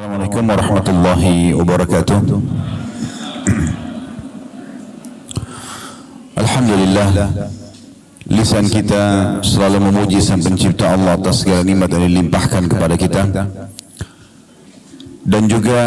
Assalamualaikum warahmatullahi wabarakatuh. Alhamdulillah, lisan kita selalu memuji Sang Pencipta Allah atas segala nikmat yang dilimpahkan kepada kita, dan juga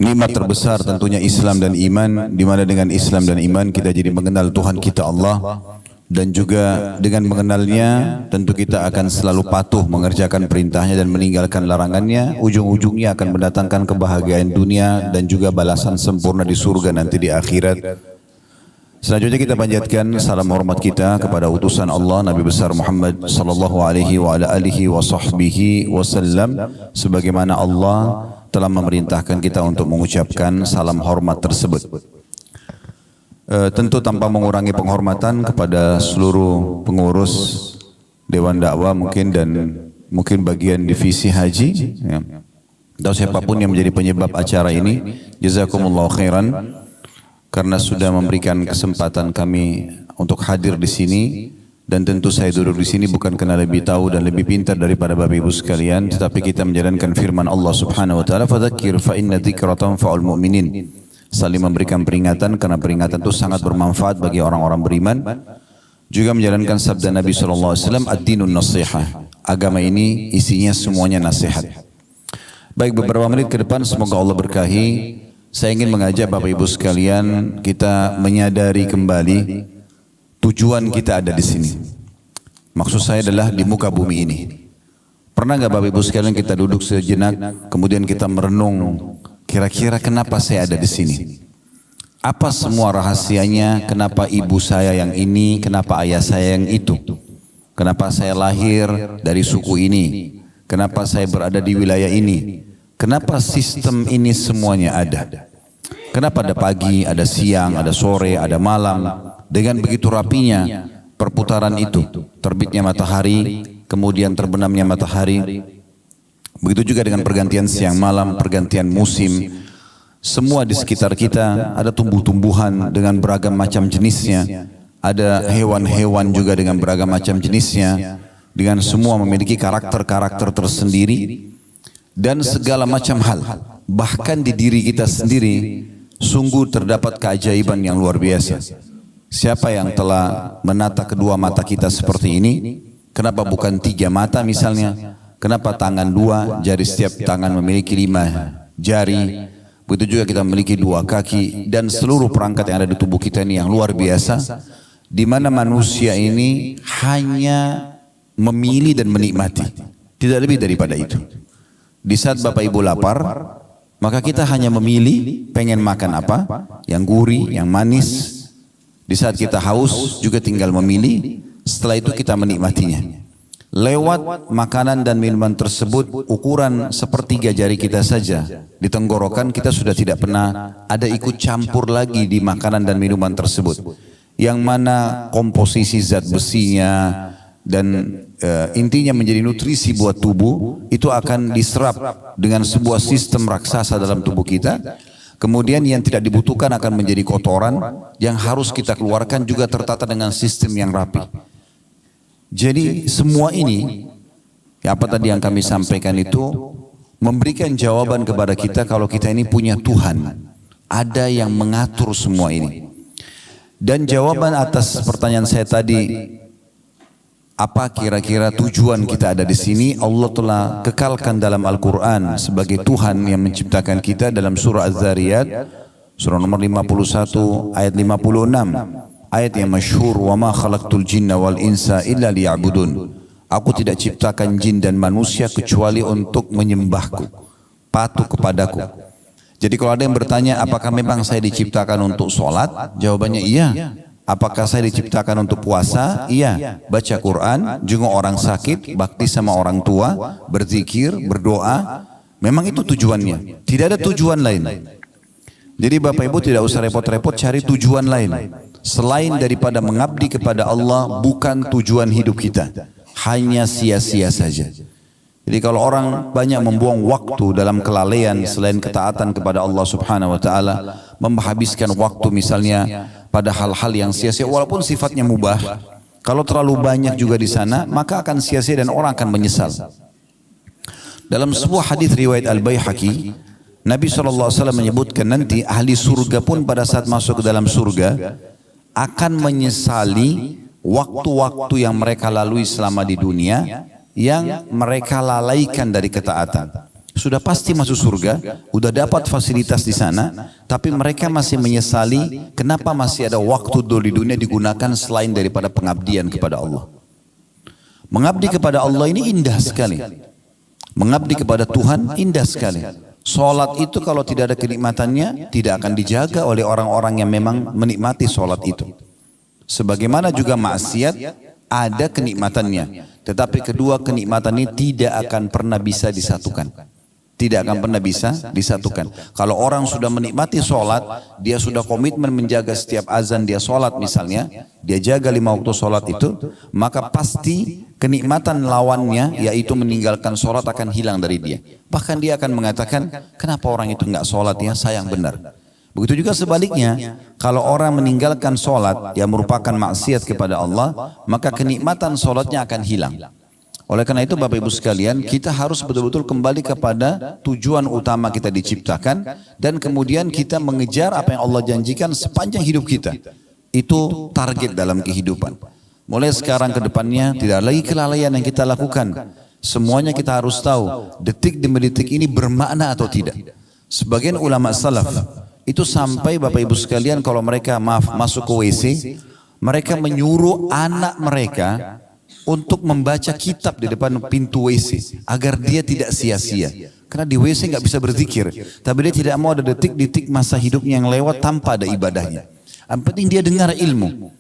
nikmat terbesar tentunya Islam dan iman, di mana dengan Islam dan iman kita jadi mengenal Tuhan kita Allah, dan juga dengan mengenalnya tentu kita akan selalu patuh mengerjakan perintahnya dan meninggalkan larangannya. Ujung-ujungnya akan mendatangkan kebahagiaan dunia dan juga balasan sempurna di surga nanti di akhirat. Selanjutnya kita panjatkan salam hormat kita kepada utusan Allah Nabi besar Muhammad sallallahu alaihi wa ala alihi wa sahbihi wasallam, sebagaimana Allah telah memerintahkan kita untuk mengucapkan salam hormat tersebut. Tentu tanpa mengurangi penghormatan kepada seluruh pengurus Dewan Dakwah mungkin, dan mungkin bagian divisi haji, ya, atau siapapun yang menjadi penyebab acara ini. Jazakumullah khairan karena sudah memberikan kesempatan kami untuk hadir di sini, dan tentu saya duduk di sini bukan karena lebih tahu dan lebih pintar daripada Bapak Ibu sekalian, tetapi kita menjalankan firman Allah Subhanahu wa taala, fadzakir fa inna dzikra tanfa'ul mu'minin. Saling memberikan peringatan karena peringatan itu sangat bermanfaat bagi orang-orang beriman. Juga menjalankan sabda Nabi SAW, ad-dinun nasihah. Agama ini isinya semuanya nasihat. Baik, beberapa menit ke depan semoga Allah berkahi. Saya ingin mengajak Bapak Ibu sekalian kita menyadari kembali tujuan kita ada di sini. Maksud saya adalah di muka bumi ini. Pernah nggak Bapak Ibu sekalian kita duduk sejenak kemudian kita merenung, kira-kira kenapa saya ada di sini? Apa semua rahasianya? Kenapa ibu saya yang ini? Kenapa ayah saya yang itu? Kenapa saya lahir dari suku ini? Kenapa saya berada di wilayah ini? Kenapa sistem ini semuanya ada? Kenapa ada pagi, ada siang, ada sore, ada malam? Dengan begitu rapinya perputaran itu, terbitnya matahari, kemudian terbenamnya matahari. Begitu juga dengan pergantian siang malam, pergantian musim. Semua di sekitar kita ada tumbuh-tumbuhan dengan beragam macam jenisnya. Ada hewan-hewan juga dengan beragam macam jenisnya. Dengan semua memiliki karakter-karakter tersendiri. Dan segala macam hal. Bahkan di diri kita sendiri, sungguh terdapat keajaiban yang luar biasa. Siapa yang telah menata kedua mata kita seperti ini? Kenapa bukan 3 mata misalnya? Kenapa tangan 2, jari setiap tangan memiliki 5 jari. Begitu juga kita memiliki 2 kaki. Dan seluruh perangkat yang ada di tubuh kita ini yang luar biasa. Di mana manusia ini hanya memilih dan menikmati. Tidak lebih daripada itu. Di saat Bapak Ibu lapar, maka kita hanya memilih pengen makan apa. Yang gurih, yang manis. Di saat kita haus juga tinggal memilih. Setelah itu kita menikmatinya. Lewat makanan dan minuman tersebut, ukuran sepertiga jari kita saja di tenggorokan kita sudah tidak pernah ada ikut campur lagi di makanan dan minuman tersebut. Yang mana komposisi zat besinya dan intinya menjadi nutrisi buat tubuh itu akan diserap dengan sebuah sistem raksasa dalam tubuh kita. Kemudian yang tidak dibutuhkan akan menjadi kotoran yang harus kita keluarkan juga tertata dengan sistem yang rapi. Jadi semua ini, apa tadi yang kami sampaikan itu memberikan jawaban kepada kita kalau kita ini punya Tuhan. Ada yang mengatur semua ini. Dan jawaban atas pertanyaan saya tadi, apa kira-kira tujuan kita ada di sini? Allah telah kekalkan dalam Al-Quran sebagai Tuhan yang menciptakan kita dalam surah Az-Zariyat, surah nomor 51 ayat 56. Ayat yang masyhur, wa ma khalaqtul jinna wal insa illa liya'budun. Aku tidak ciptakan jin dan manusia kecuali untuk menyembahku, patuh kepadaku. Jadi kalau ada yang bertanya apakah memang saya diciptakan untuk sholat? Jawabannya iya. Apakah saya diciptakan untuk puasa? Iya. Baca Quran, jenguk orang sakit, bakti sama orang tua, berzikir, berdoa. Memang itu tujuannya. Tidak ada tujuan lain. Jadi Bapak Ibu tidak usah repot-repot cari tujuan lain. Selain daripada mengabdi kepada Allah, bukan tujuan hidup kita. Hanya sia-sia saja. Jadi kalau orang banyak membuang waktu dalam kelalaian selain ketaatan kepada Allah Subhanahu wa taala, menghabiskan waktu misalnya pada hal-hal yang sia-sia walaupun sifatnya mubah, kalau terlalu banyak juga di sana, maka akan sia-sia dan orang akan menyesal. Dalam sebuah hadis riwayat Al-Baihaqi, Nabi SAW menyebutkan nanti ahli surga pun pada saat masuk ke dalam surga akan menyesali waktu-waktu yang mereka lalui selama di dunia yang mereka lalaikan dari ketaatan. Sudah pasti masuk surga, udah dapat fasilitas di sana, tapi mereka masih menyesali kenapa masih ada waktu dulu di dunia digunakan selain daripada pengabdian kepada Allah. Mengabdi kepada Allah ini indah sekali. Mengabdi kepada Tuhan indah sekali. Sholat itu kalau tidak ada kenikmatannya tidak akan dijaga oleh orang-orang yang memang menikmati sholat itu. Sebagaimana juga maksiat ada kenikmatannya, tetapi kedua kenikmatan ini tidak akan pernah bisa disatukan. Tidak akan pernah bisa disatukan. Kalau orang sudah menikmati sholat, dia sudah komitmen menjaga setiap azan dia sholat misalnya, dia jaga 5 waktu sholat itu, maka pasti kenikmatan lawannya yaitu meninggalkan sholat akan hilang dari dia. Bahkan dia akan mengatakan, kenapa orang itu enggak sholat ya, sayang benar. Begitu juga sebaliknya, kalau orang meninggalkan sholat yang merupakan maksiat kepada Allah, maka kenikmatan sholatnya akan hilang. Oleh karena itu Bapak Ibu sekalian, kita harus betul-betul kembali kepada tujuan utama kita diciptakan dan kemudian kita mengejar apa yang Allah janjikan sepanjang hidup kita. Itu target dalam kehidupan. Mulai sekarang ke depannya tidak lagi kelalaian yang kita lakukan. Semuanya kita harus tahu detik demi detik ini bermakna atau tidak. Sebagian ulama salaf itu sampai Bapak Ibu sekalian kalau mereka masuk ke WC, mereka menyuruh anak mereka untuk membaca kitab di depan pintu WC agar dia tidak sia-sia. Karena di WC nggak bisa berzikir, tapi dia tidak mau ada detik-detik masa hidupnya yang lewat tanpa ada ibadahnya. Yang penting dia dengar ilmu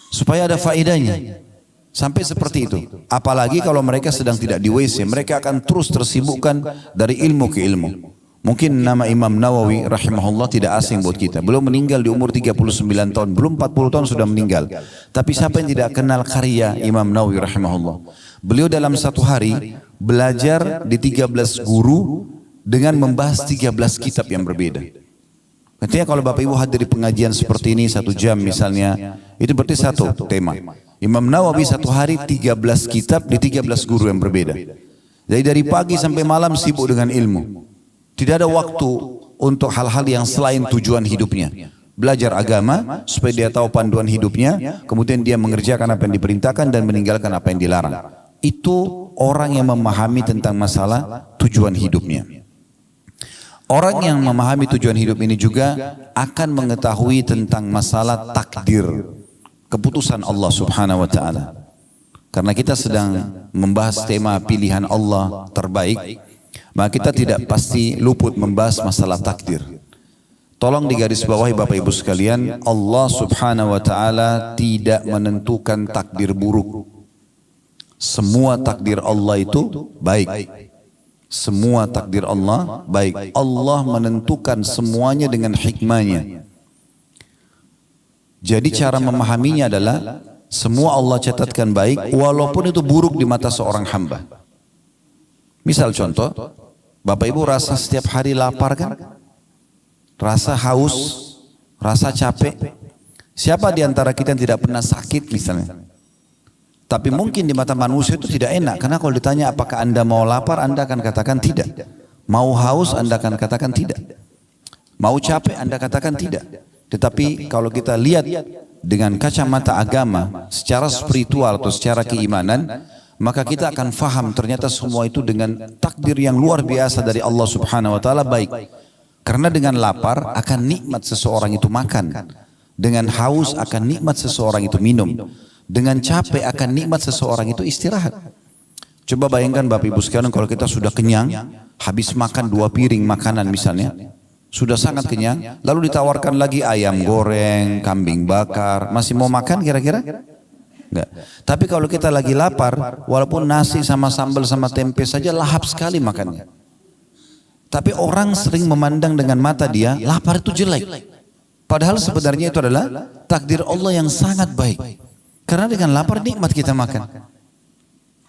supaya ada faedahnya. Sampai seperti itu. Apalagi kalau mereka sedang tidak di WC, mereka akan terus tersibukkan dari ilmu ke ilmu. Mungkin nama Imam Nawawi rahimahullah tidak asing buat kita. Beliau meninggal di umur 39 tahun, belum 40 tahun sudah meninggal. Tapi siapa yang tidak kenal karya Imam Nawawi rahimahullah? Beliau dalam satu hari belajar di 13 guru dengan membahas 13 kitab yang berbeda. Artinya kalau Bapak Ibu hadir di pengajian seperti ini 1 jam misalnya, itu berarti satu tema. Imam Nawawi satu hari 13 kitab di 13 guru yang berbeda. Jadi dari pagi sampai malam sibuk dengan ilmu. Tidak ada waktu untuk hal-hal yang selain tujuan hidupnya. Belajar agama supaya dia tahu panduan hidupnya, kemudian dia mengerjakan apa yang diperintahkan dan meninggalkan apa yang dilarang. Itu orang yang memahami tentang masalah tujuan hidupnya. Orang yang memahami tujuan hidup ini juga akan mengetahui tentang masalah takdir, keputusan Allah Subhanahu wa taala. Karena kita sedang membahas tema pilihan Allah terbaik, maka kita tidak pasti luput membahas masalah takdir. Tolong digarisbawahi Bapak Ibu sekalian, Allah Subhanahu wa taala tidak menentukan takdir buruk. Semua takdir Allah itu baik. Semua takdir Allah baik. Allah menentukan semuanya dengan hikmahnya. Jadi cara memahaminya adalah semua Allah catatkan baik walaupun itu buruk di mata seorang hamba. Misal contoh, Bapak Ibu rasa setiap hari lapar kan? Rasa haus, rasa capek. Siapa di antara kita yang tidak pernah sakit misalnya? Tapi mungkin di mata manusia itu tidak enak. Karena kalau ditanya apakah Anda mau lapar, Anda akan katakan tidak. Mau haus, Anda akan katakan tidak. Mau capek, Anda katakan tidak. Tetapi kalau kita lihat dengan kacamata agama, secara spiritual atau secara keimanan, maka kita akan faham ternyata semua itu dengan takdir yang luar biasa dari Allah Subhanahu wa taala baik. Karena dengan lapar akan nikmat seseorang itu makan. Dengan haus akan nikmat seseorang itu minum. Dengan capek akan nikmat seseorang itu istirahat. Coba bayangkan Bapak Ibu sekalian kalau kita sudah kenyang, habis makan 2 piring makanan misalnya, sudah sangat kenyang, lalu ditawarkan lagi ayam goreng, kambing bakar, masih mau makan kira-kira? Enggak. Tapi kalau kita lagi lapar, walaupun nasi sama sambal sama tempe saja lahap sekali makannya. Tapi orang sering memandang dengan mata dia, lapar itu jelek. Padahal sebenarnya itu adalah takdir Allah yang sangat baik. Karena dengan lapar nikmat kita makan.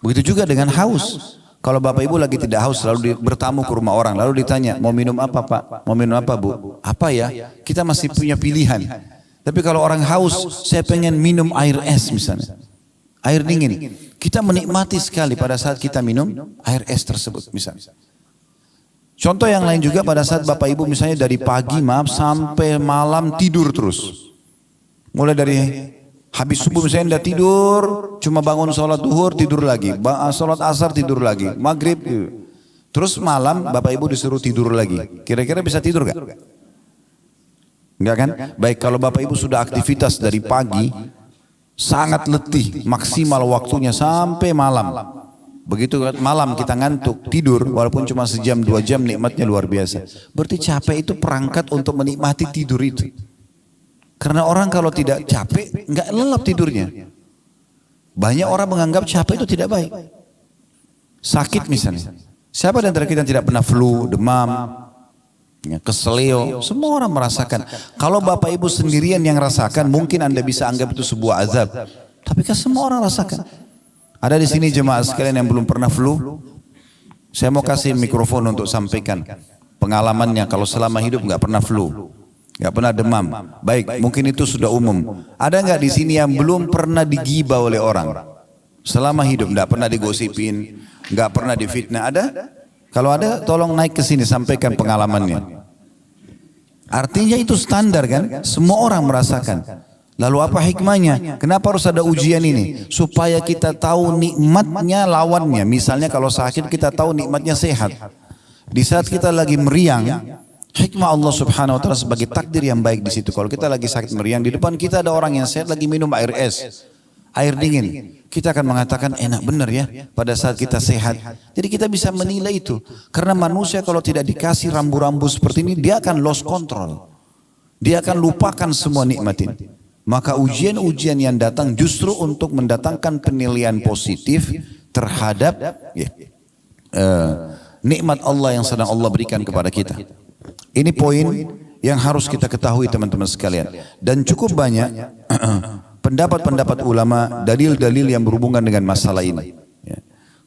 Begitu juga dengan haus. Kalau Bapak Ibu lagi tidak haus, lalu bertamu ke rumah orang, lalu ditanya, mau minum apa Pak? Mau minum apa Bu? Apa ya? Kita masih punya pilihan. Tapi kalau orang haus, saya pengen minum air es misalnya. Air dingin. Kita menikmati sekali pada saat kita minum air es tersebut misalnya. Contoh yang lain juga pada saat Bapak Ibu misalnya dari pagi sampai malam tidur terus. Mulai dari habis subuh misalnya udah tidur, cuma bangun sholat duhur tidur lagi, sholat asar tidur lagi, maghrib tidur. Terus malam Bapak Ibu disuruh tidur lagi. Kira-kira bisa tidur gak? Enggak kan? Baik, kalau Bapak Ibu sudah aktivitas dari pagi, sangat letih, maksimal waktunya sampai malam. Begitu malam kita ngantuk, tidur, walaupun cuma sejam, 2 jam, nikmatnya luar biasa. Berarti capek itu perangkat untuk menikmati tidur itu. Karena orang kalau tidak capek, nggak lelap tidurnya. Banyak orang menganggap capek itu tidak baik. Sakit misalnya. Siapa di antara kita yang tidak pernah flu, demam, keselio? Semua orang merasakan. Kalau Bapak Ibu sendirian yang rasakan, mungkin Anda bisa anggap itu sebuah azab. Tapi kan semua orang rasakan. Ada di sini jemaah sekalian yang belum pernah flu. Saya mau kasih mikrofon untuk sampaikan pengalamannya kalau selama hidup nggak pernah flu, nggak pernah demam. Baik, mungkin itu sudah umum. Ada nggak di sini yang belum pernah digibah oleh orang? Selama hidup nggak pernah digosipin, nggak pernah difitnah. Ada? Kalau ada, tolong naik ke sini sampaikan pengalamannya. Artinya itu standar kan? Semua orang merasakan. Lalu apa hikmahnya? Kenapa harus ada ujian ini? Supaya kita tahu nikmatnya lawannya. Misalnya kalau sakit kita tahu nikmatnya sehat. Di saat kita lagi meriang, hikmah Allah Subhanahu wa taala sebagai takdir yang baik di situ. Kalau kita lagi sakit meriang, di depan kita ada orang yang sehat lagi minum air es, air dingin. Kita akan mengatakan enak benar ya pada saat kita sehat. Jadi kita bisa menilai itu. Karena manusia kalau tidak dikasih rambu-rambu seperti ini, dia akan lost control. Dia akan lupakan semua nikmat ini. Maka ujian-ujian yang datang justru untuk mendatangkan penilaian positif terhadap nikmat Allah yang sedang Allah berikan kepada kita. Ini poin yang harus kita ketahui teman-teman sekalian. Dan cukup banyak pendapat-pendapat ulama, dalil-dalil yang berhubungan dengan masalah ini.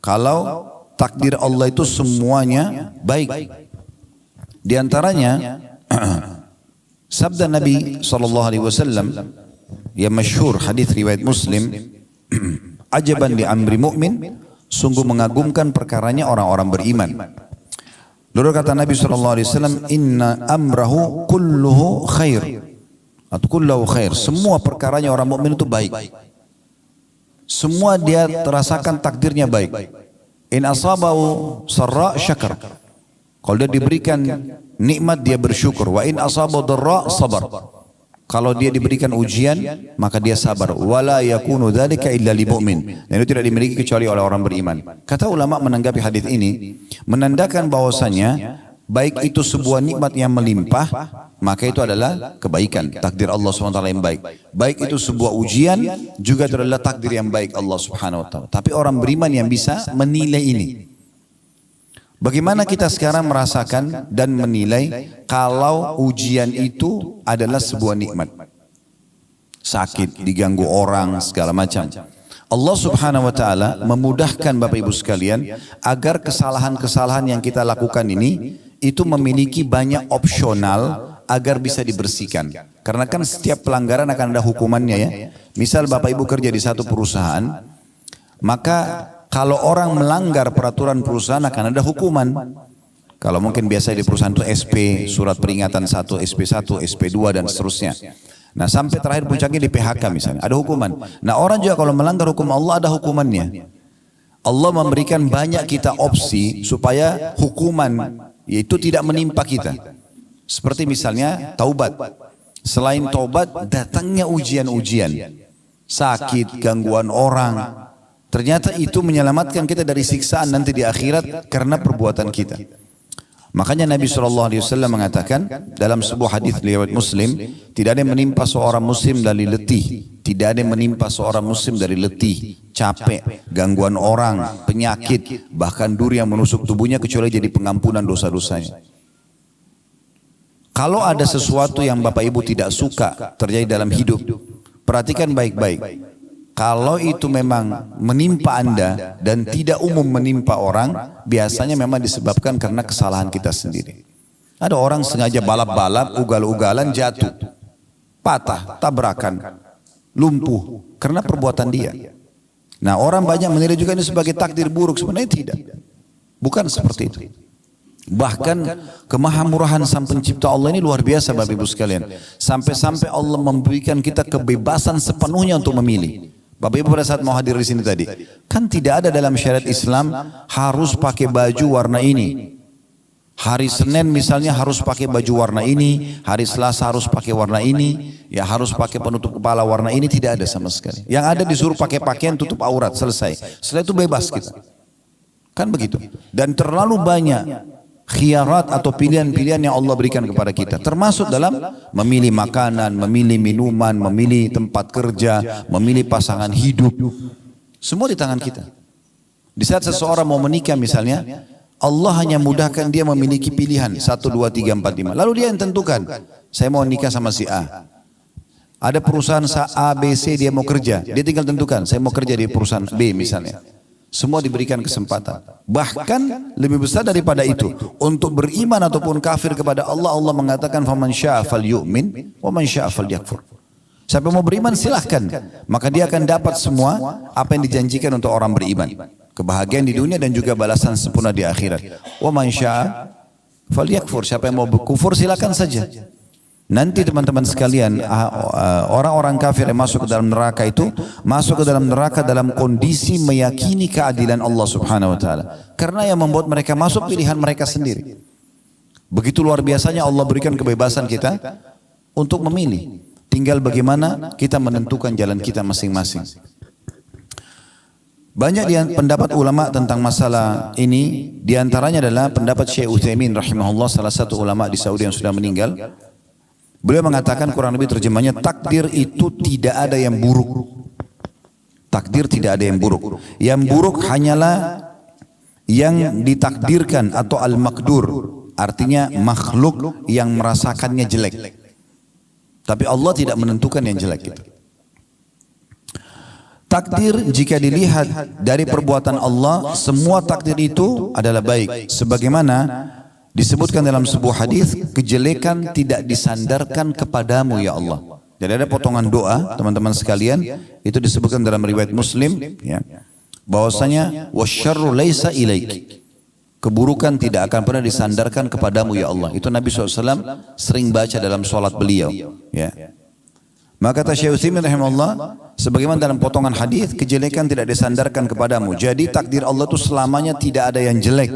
Kalau takdir Allah itu semuanya baik. Di antaranya sabda Nabi SAW yang masyhur hadis riwayat Muslim, ajaban li amri mu'min, sungguh mengagumkan perkaranya orang-orang beriman. Lalu kata Nabi SAW, inna amrahu kulluhu khair, atau kulluhu khair, semua perkaranya orang mukmin itu baik. Semua dia terasakan takdirnya baik. In asabahu sarra syakar, kalau dia diberikan nikmat dia bersyukur. Wa in asabahu dharra sabar, kalau dia diberikan ujian maka dia sabar. Wala yakunu dzalika illa lil mu'min, dan itu tidak dimiliki kecuali oleh orang beriman. Kata ulama menanggapi hadis ini menandakan bahwasanya baik itu sebuah nikmat yang melimpah, maka itu adalah kebaikan, takdir Allah SWT yang baik. Baik itu sebuah ujian, juga itu adalah takdir yang baik Allah Subhanahu wa taala. Tapi orang beriman yang bisa menilai ini. Bagaimana kita sekarang merasakan dan menilai kalau ujian itu adalah sebuah nikmat? Sakit, diganggu orang, segala macam. Allah Subhanahu wa taala memudahkan Bapak Ibu sekalian agar kesalahan-kesalahan yang kita lakukan ini itu memiliki banyak opsional agar bisa dibersihkan. Karena kan setiap pelanggaran akan ada hukumannya ya. Misal Bapak Ibu kerja di satu perusahaan, maka kalau orang melanggar peraturan perusahaan akan ada hukuman. Kalau mungkin biasa di perusahaan itu SP, surat peringatan 1, SP1, SP2 dan seterusnya. Nah sampai terakhir puncaknya di PHK misalnya, ada hukuman. Nah orang juga kalau melanggar hukum Allah ada hukumannya. Allah memberikan banyak kita opsi supaya hukuman yaitu tidak menimpa kita. Seperti misalnya taubat. Selain taubat datangnya ujian-ujian. Sakit, gangguan orang. Ternyata itu menyelamatkan kita dari siksaan nanti di akhirat karena perbuatan kita. Makanya Nabi SAW mengatakan dalam sebuah hadis riwayat Muslim, tidak ada yang menimpa seorang muslim dari letih, tidak ada yang menimpa seorang muslim dari letih, capek, gangguan orang, penyakit, bahkan duri yang menusuk tubuhnya kecuali jadi pengampunan dosa-dosanya. Kalau ada sesuatu yang Bapak Ibu tidak suka terjadi dalam hidup, perhatikan baik-baik. Kalau itu memang menimpa Anda dan tidak umum menimpa orang, biasanya memang disebabkan karena kesalahan kita sendiri. Ada orang sengaja balap-balap, ugal-ugalan, jatuh, patah, tabrakan, lumpuh, karena perbuatan dia. Nah orang banyak menilai juga ini sebagai takdir buruk, sebenarnya tidak. Bukan seperti itu. Bahkan kemahamurahan Sang Pencipta Allah ini luar biasa Bapak Ibu sekalian. Sampai-sampai Allah memberikan kita kebebasan sepenuhnya untuk memilih. Bapak Ibu pada saat mau hadir di sini tadi, kan tidak ada dalam syariat Islam harus pakai baju warna ini. Hari Senin misalnya harus pakai baju warna ini, hari Selasa harus pakai warna ini, ya harus pakai penutup kepala warna ini, tidak ada sama sekali. Yang ada disuruh pakai pakaian tutup aurat, selesai. Setelah itu bebas kita. Kan begitu. Dan terlalu banyak khiyarat atau pilihan-pilihan yang Allah berikan kepada kita, termasuk dalam memilih makanan, memilih minuman, memilih tempat kerja, memilih pasangan hidup, semua di tangan kita. Di saat seseorang mau menikah misalnya, Allah hanya mudahkan dia memiliki pilihan 1, 2, 3, 4, 5, lalu dia yang tentukan, saya mau nikah sama si A. Ada perusahaan A, B, C, dia mau kerja, dia tinggal tentukan, saya mau kerja di perusahaan B misalnya. Semua diberikan kesempatan. Bahkan lebih besar daripada itu, untuk beriman ataupun kafir kepada Allah, Allah mengatakan faman syaa'a falyu'min wa man syaa'a falyakfur. Siapa mau beriman silahkan, maka dia akan dapat semua apa yang dijanjikan untuk orang beriman. Kebahagiaan di dunia dan juga balasan sempurna di akhirat. Wa man syaa'a falyakfur. Siapa yang mau berkufur silakan saja. Nanti teman-teman sekalian, orang-orang kafir yang masuk ke dalam neraka itu masuk ke dalam neraka dalam kondisi meyakini keadilan Allah Subhanahu wa taala. Karena yang membuat mereka masuk pilihan mereka sendiri. Begitu luar biasanya Allah berikan kebebasan kita untuk memilih. Tinggal bagaimana kita menentukan jalan kita masing-masing. Banyak pendapat ulama tentang masalah ini, diantaranya adalah pendapat Syekh Utsaimin rahimahullah, salah satu ulama di Saudi yang sudah meninggal. Beliau mengatakan kurang lebih terjemahnya, takdir itu tidak ada yang buruk. Takdir tidak ada yang buruk. Yang buruk hanyalah yang ditakdirkan atau al-makdur. Artinya makhluk yang merasakannya jelek. Tapi Allah tidak menentukan yang jelek itu. Takdir jika dilihat dari perbuatan Allah, semua takdir itu adalah baik. Sebagaimana disebutkan dalam sebuah hadis, kejelekan tidak disandarkan kepadamu ya Allah. Jadi ada potongan doa teman-teman sekalian, itu disebutkan dalam riwayat Muslim, ya, bahwasanya wasyarru laisa ilaik. Keburukan tidak akan pernah disandarkan kepadamu ya Allah. Itu Nabi SAW sering baca dalam sholat beliau. Ya. Maka kata Syekh Utsaimin rahimahullah, sebagaimana dalam potongan hadis, kejelekan tidak disandarkan kepadamu. Jadi takdir Allah itu selamanya tidak ada yang jelek.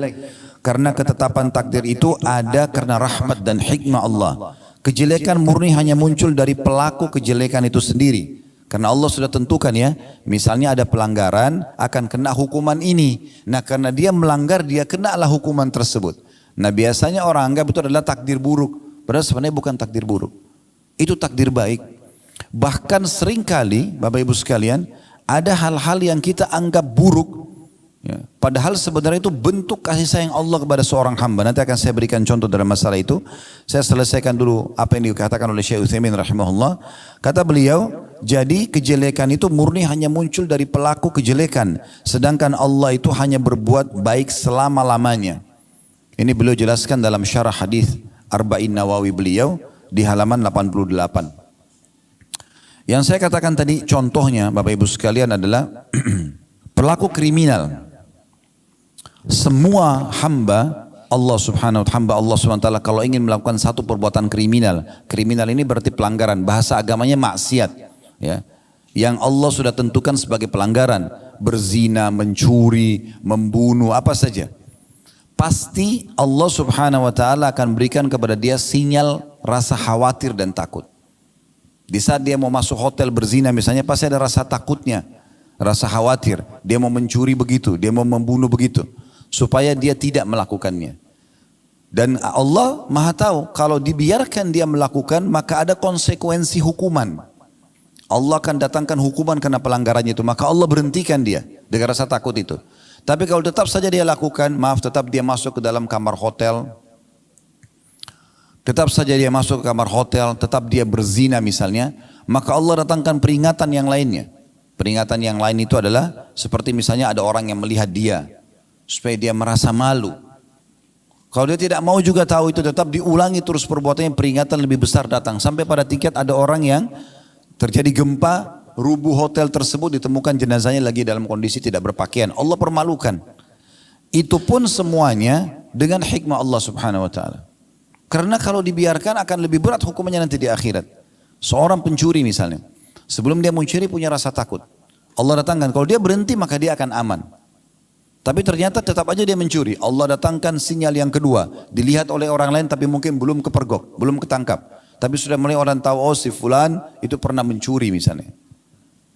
Karena ketetapan takdir itu ada karena rahmat dan hikmah Allah. Kejelekan murni hanya muncul dari pelaku kejelekan itu sendiri. Karena Allah sudah tentukan ya, misalnya ada pelanggaran akan kena hukuman ini. Nah karena dia melanggar, dia kenalah hukuman tersebut. Nah biasanya orang anggap itu adalah takdir buruk. Padahal sebenarnya bukan takdir buruk. Itu takdir baik. Bahkan seringkali Bapak Ibu sekalian, ada hal-hal yang kita anggap buruk. Ya, padahal sebenarnya itu bentuk kasih sayang Allah kepada seorang hamba. Nanti akan saya berikan contoh dalam masalah itu. Saya selesaikan dulu apa yang dikatakan oleh Syekh Utsaimin rahimahullah. Kata beliau, jadi kejelekan itu murni hanya muncul dari pelaku kejelekan. Sedangkan Allah itu hanya berbuat baik selama-lamanya. Ini beliau jelaskan dalam syarah hadis Arba'in Nawawi beliau di halaman 88. Yang saya katakan tadi contohnya Bapak Ibu sekalian adalah pelaku kriminal. Semua hamba Allah subhanahu wa ta'ala kalau ingin melakukan satu perbuatan kriminal, kriminal ini berarti pelanggaran, bahasa agamanya maksiat, ya, yang Allah sudah tentukan sebagai pelanggaran, berzina, mencuri, membunuh, apa saja, pasti Allah subhanahu wa ta'ala akan berikan kepada dia sinyal rasa khawatir dan takut. Di saat dia mau masuk hotel berzina misalnya, pasti ada rasa takutnya, rasa khawatir, dia mau mencuri begitu, dia mau membunuh begitu, supaya dia tidak melakukannya. Dan Allah maha tahu, kalau dibiarkan dia melakukan, maka ada konsekuensi hukuman. Allah akan datangkan hukuman karena pelanggarannya itu, maka Allah berhentikan dia dengan rasa takut itu. Tapi kalau tetap saja dia lakukan, maaf, tetap dia masuk ke dalam kamar hotel, tetap saja dia masuk ke kamar hotel, tetap dia berzina misalnya, maka Allah datangkan peringatan yang lainnya. Peringatan yang lain itu adalah seperti misalnya ada orang yang melihat dia, supaya dia merasa malu. Kalau dia tidak mau juga tahu itu, tetap diulangi terus perbuatannya, peringatan lebih besar datang. Sampai pada tingkat ada orang yang terjadi gempa, rubuh hotel tersebut, ditemukan jenazahnya lagi dalam kondisi tidak berpakaian. Allah permalukan. Itu pun semuanya dengan hikmah Allah Subhanahu wa taala. Karena kalau dibiarkan akan lebih berat hukumannya nanti di akhirat. Seorang pencuri misalnya, sebelum dia mencuri punya rasa takut. Allah datangkan, kalau dia berhenti maka dia akan aman. Tapi ternyata tetap aja dia mencuri. Allah datangkan sinyal yang kedua, dilihat oleh orang lain tapi mungkin belum kepergok, belum ketangkap. Tapi sudah mulai orang tahu, oh si fulan itu pernah mencuri misalnya.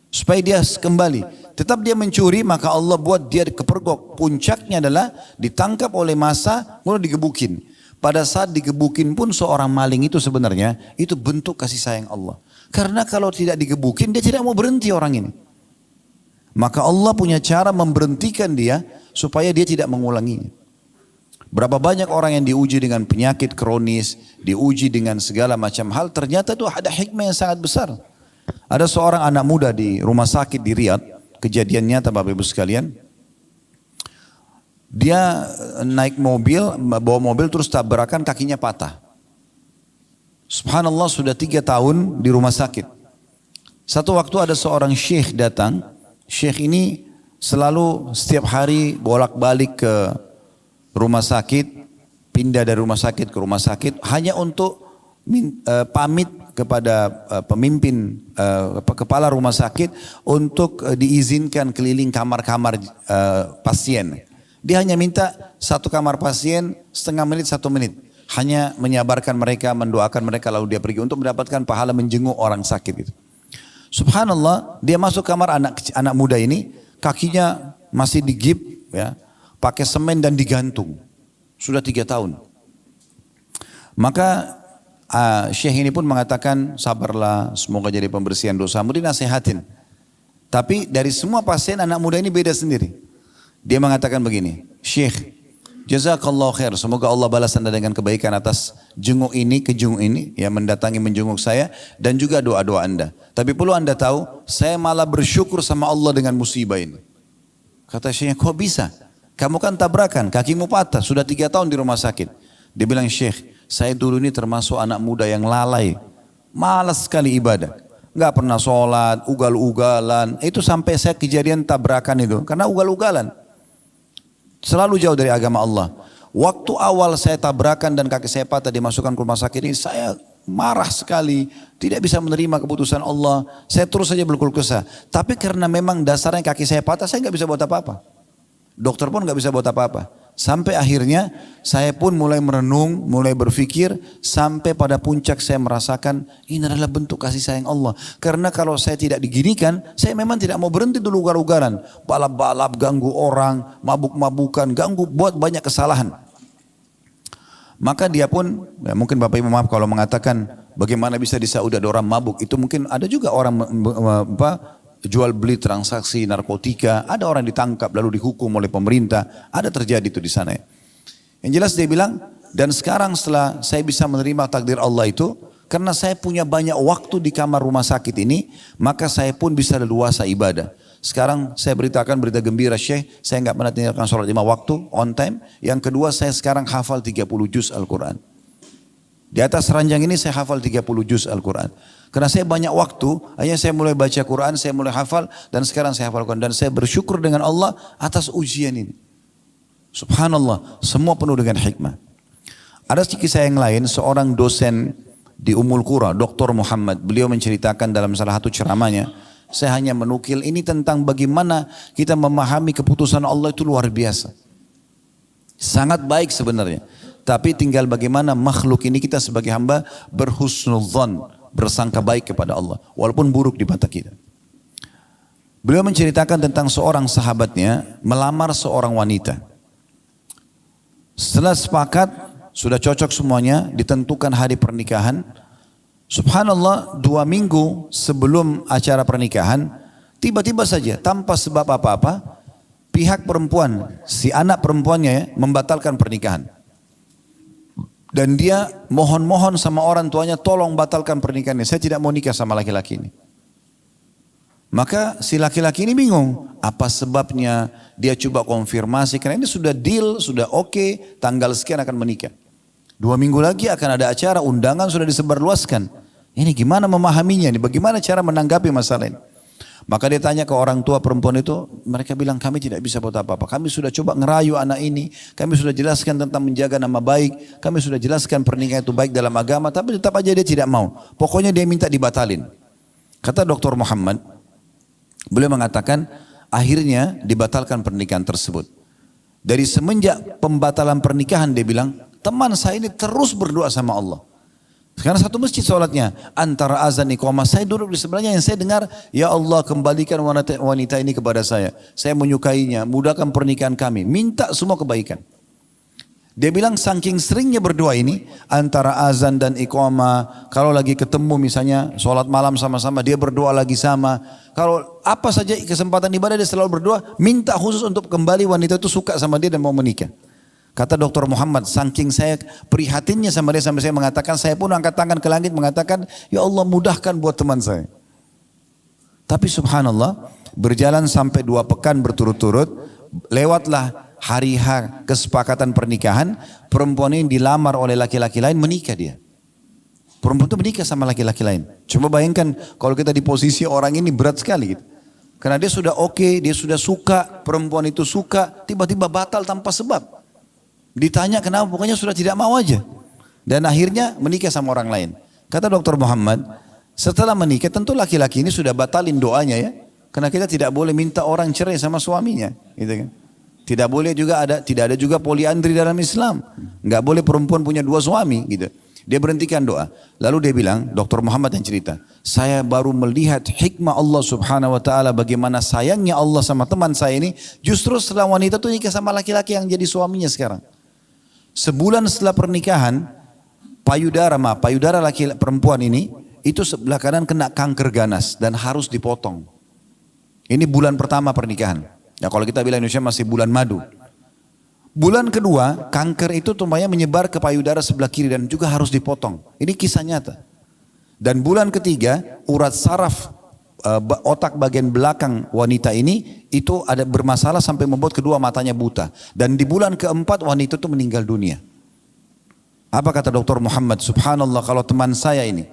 Supaya dia kembali. Tetap dia mencuri, maka Allah buat dia kepergok. Puncaknya adalah ditangkap oleh massa, lalu digebukin. Pada saat digebukin pun seorang maling itu sebenarnya, itu bentuk kasih sayang Allah. Karena kalau tidak digebukin, dia tidak mau berhenti orang ini. Maka Allah punya cara memberhentikan dia, supaya dia tidak mengulanginya. Berapa banyak orang yang diuji dengan penyakit kronis, diuji dengan segala macam hal, ternyata itu ada hikmah yang sangat besar. Ada seorang anak muda di rumah sakit di Riyadh, kejadian nyata Bapak Ibu sekalian. Dia naik mobil, bawa mobil terus tabrakan, kakinya patah. Subhanallah, sudah 3 tahun di rumah sakit. Satu waktu ada seorang syekh datang. Syekh ini selalu setiap hari bolak-balik ke rumah sakit, pindah dari rumah sakit ke rumah sakit hanya untuk pamit kepada pemimpin kepala rumah sakit untuk diizinkan keliling kamar-kamar pasien. Dia hanya minta 1 kamar pasien setengah menit, 1 menit. Hanya menyabarkan mereka, mendoakan mereka lalu dia pergi untuk mendapatkan pahala menjenguk orang sakit gitu. Subhanallah, dia masuk kamar anak muda ini, kakinya masih digip ya. Pakai semen dan digantung. Sudah 3 tahun. Maka Syekh ini pun mengatakan, sabarlah, semoga jadi pembersihan dosamu, dinasihatin. Tapi dari semua pasien anak muda ini beda sendiri. Dia mengatakan begini, Syekh, jazakallah khair, semoga Allah balas anda dengan kebaikan atas jenguk ini, kejenguk ini, yang mendatangi menjenguk saya, dan juga doa-doa anda. Tapi perlu anda tahu, saya malah bersyukur sama Allah dengan musibah ini. Kata Syekhnya, kok bisa? Kamu kan tabrakan, kakimu patah, sudah 3 tahun di rumah sakit. Dia bilang, Syekh, saya dulu ini termasuk anak muda yang lalai. Malas sekali ibadah. Gak pernah sholat, ugal-ugalan. Itu sampai saya kejadian tabrakan itu. Karena ugal-ugalan. Selalu jauh dari agama Allah. Waktu awal saya tabrakan dan kaki saya patah dimasukkan ke rumah sakit ini, saya marah sekali. Tidak bisa menerima keputusan Allah. Saya terus saja berkeluh kesah. Tapi karena memang dasarnya kaki saya patah, saya gak bisa buat apa-apa. Dokter pun gak bisa buat apa-apa. Sampai akhirnya saya pun mulai merenung, mulai berpikir. Sampai pada puncak saya merasakan ini adalah bentuk kasih sayang Allah. Karena kalau saya tidak diginikan, saya memang tidak mau berhenti dulu ugal-ugalan. Balap-balap, ganggu orang, mabuk-mabukan, ganggu, buat banyak kesalahan. Maka dia pun, ya mungkin Bapak Ibu maaf kalau mengatakan bagaimana bisa di Saudi ada orang mabuk. Itu mungkin ada juga orang jual beli transaksi narkotika, ada orang ditangkap lalu dihukum oleh pemerintah, ada terjadi itu di sana. Yang jelas dia bilang, dan sekarang setelah saya bisa menerima takdir Allah itu, karena saya punya banyak waktu di kamar rumah sakit ini, maka saya pun bisa leluasa ibadah. Sekarang saya beritakan berita gembira Syekh, saya enggak pernah tinggalkan sholat 5 waktu, on time. Yang kedua, saya sekarang hafal 30 juz Al-Quran. Di atas ranjang ini saya hafal 30 juz Al-Quran. Karena saya banyak waktu, hanya saya mulai baca Quran, saya mulai hafal, dan sekarang saya hafal Quran. Dan saya bersyukur dengan Allah atas ujian ini. Subhanallah, semua penuh dengan hikmah. Ada kisah yang lain, seorang dosen di Ummul Qura, Dr. Muhammad, beliau menceritakan dalam salah satu ceramahnya, saya hanya menukil ini tentang bagaimana kita memahami keputusan Allah itu luar biasa. Sangat baik sebenarnya. Tapi tinggal bagaimana makhluk ini kita sebagai hamba berhusnudzon, bersangka baik kepada Allah, walaupun buruk di mata kita. Beliau menceritakan tentang seorang sahabatnya melamar seorang wanita. Setelah sepakat, sudah cocok semuanya, ditentukan hari pernikahan. Subhanallah, 2 minggu sebelum acara pernikahan, tiba-tiba saja tanpa sebab apa-apa, pihak perempuan, si anak perempuannya membatalkan pernikahan. Dan dia mohon-mohon sama orang tuanya, tolong batalkan pernikahannya, saya tidak mau nikah sama laki-laki ini. Maka si laki-laki ini bingung, apa sebabnya? Dia coba konfirmasi, karena ini sudah deal, sudah oke, tanggal sekian akan menikah. 2 minggu lagi akan ada acara, undangan sudah disebarluaskan. Ini gimana memahaminya, ini bagaimana cara menanggapi masalah ini? Maka dia tanya ke orang tua perempuan itu, mereka bilang kami tidak bisa buat apa-apa. Kami sudah coba ngerayu anak ini, kami sudah jelaskan tentang menjaga nama baik, kami sudah jelaskan pernikahan itu baik dalam agama, tapi tetap aja dia tidak mau. Pokoknya dia minta dibatalin. Kata Dr. Muhammad, beliau mengatakan akhirnya dibatalkan pernikahan tersebut. Dari semenjak pembatalan pernikahan dia bilang, teman saya ini terus berdoa sama Allah. Sekarang satu masjid sholatnya, antara azan iqamah, saya duduk di sebelahnya, yang saya dengar, ya Allah kembalikan wanita ini kepada saya menyukainya, mudahkan pernikahan kami, minta semua kebaikan. Dia bilang saking seringnya berdoa ini, antara azan dan iqamah, kalau lagi ketemu misalnya sholat malam sama-sama, dia berdoa lagi sama, kalau apa saja kesempatan ibadah dia selalu berdoa, minta khusus untuk kembali wanita itu suka sama dia dan mau menikah. Kata Dr. Muhammad, saking saya prihatinnya sama dia sampai saya mengatakan, saya pun angkat tangan ke langit mengatakan, ya Allah mudahkan buat teman saya. Tapi subhanallah, berjalan sampai 2 pekan berturut-turut, lewatlah hari H kesepakatan pernikahan, perempuan ini dilamar oleh laki-laki lain, menikah dia. Perempuan itu menikah sama laki-laki lain. Coba bayangkan kalau kita di posisi orang ini berat sekali gitu. Karena dia sudah oke, dia sudah suka, perempuan itu suka, tiba-tiba batal tanpa sebab. Ditanya kenapa, pokoknya sudah tidak mau aja. Dan akhirnya menikah sama orang lain. Kata Dr. Muhammad, setelah menikah tentu laki-laki ini sudah batalin doanya ya. Karena kita tidak boleh minta orang cerai sama suaminya. Gitu kan. Tidak boleh juga tidak ada juga poliandri dalam Islam. Nggak boleh perempuan punya 2 suami gitu. Dia berhentikan doa. Lalu dia bilang, Dr. Muhammad yang cerita, saya baru melihat hikmah Allah subhanahu wa ta'ala, bagaimana sayangnya Allah sama teman saya ini, justru setelah wanita itu nikah sama laki-laki yang jadi suaminya sekarang. Sebulan setelah pernikahan, payudara perempuan ini, itu sebelah kanan kena kanker ganas dan harus dipotong. Ini bulan pertama pernikahan. Ya kalau kita bilang Indonesia masih bulan madu. Bulan kedua, kanker itu tumpahnya menyebar ke payudara sebelah kiri dan juga harus dipotong. Ini kisah nyata. Dan bulan ketiga, urat saraf otak bagian belakang wanita ini itu ada bermasalah sampai membuat kedua matanya buta. Dan di bulan keempat wanita itu meninggal dunia. Apa kata Dr. Muhammad? Subhanallah, kalau teman saya ini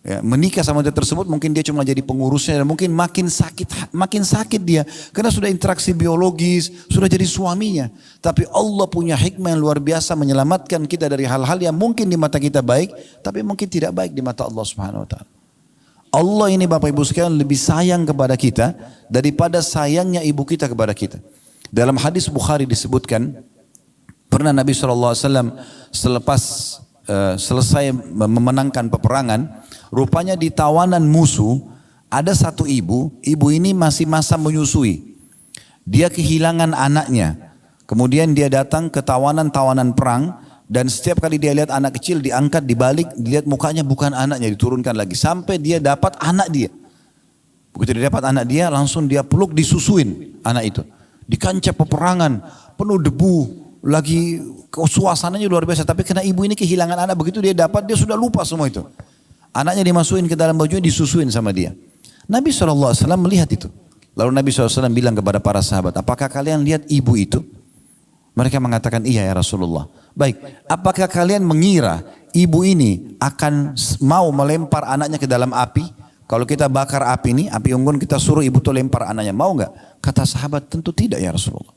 ya, menikah sama dia tersebut, mungkin dia cuma jadi pengurusnya dan mungkin makin sakit dia karena sudah interaksi biologis, sudah jadi suaminya. Tapi Allah punya hikmah yang luar biasa menyelamatkan kita dari hal-hal yang mungkin di mata kita baik, tapi mungkin tidak baik di mata Allah Subhanahu wa taala. Allah ini Bapak Ibu sekalian lebih sayang kepada kita daripada sayangnya ibu kita kepada kita. Dalam hadis Bukhari disebutkan, pernah Nabi SAW selepas selesai memenangkan peperangan, rupanya di tawanan musuh ada satu ibu ini masih masa menyusui. Dia kehilangan anaknya. Kemudian dia datang ke tawanan perang, dan setiap kali dia lihat anak kecil diangkat, dibalik, dilihat mukanya bukan anaknya, diturunkan lagi. Sampai dia dapat anak dia. Begitu dia dapat anak dia, langsung dia peluk, disusuin anak itu. Di kancah peperangan, penuh debu, lagi suasananya luar biasa. Tapi karena ibu ini kehilangan anak, begitu dia dapat, dia sudah lupa semua itu. Anaknya dimasukin ke dalam bajunya, disusuin sama dia. Nabi SAW melihat itu. Lalu Nabi SAW bilang kepada para sahabat, apakah kalian lihat ibu itu? Mereka mengatakan, iya ya Rasulullah. Baik, apakah kalian mengira ibu ini akan mau melempar anaknya ke dalam api? Kalau kita bakar api ini, api unggun, kita suruh ibu itu lempar anaknya, mau nggak? Kata sahabat, tentu tidak ya Rasulullah.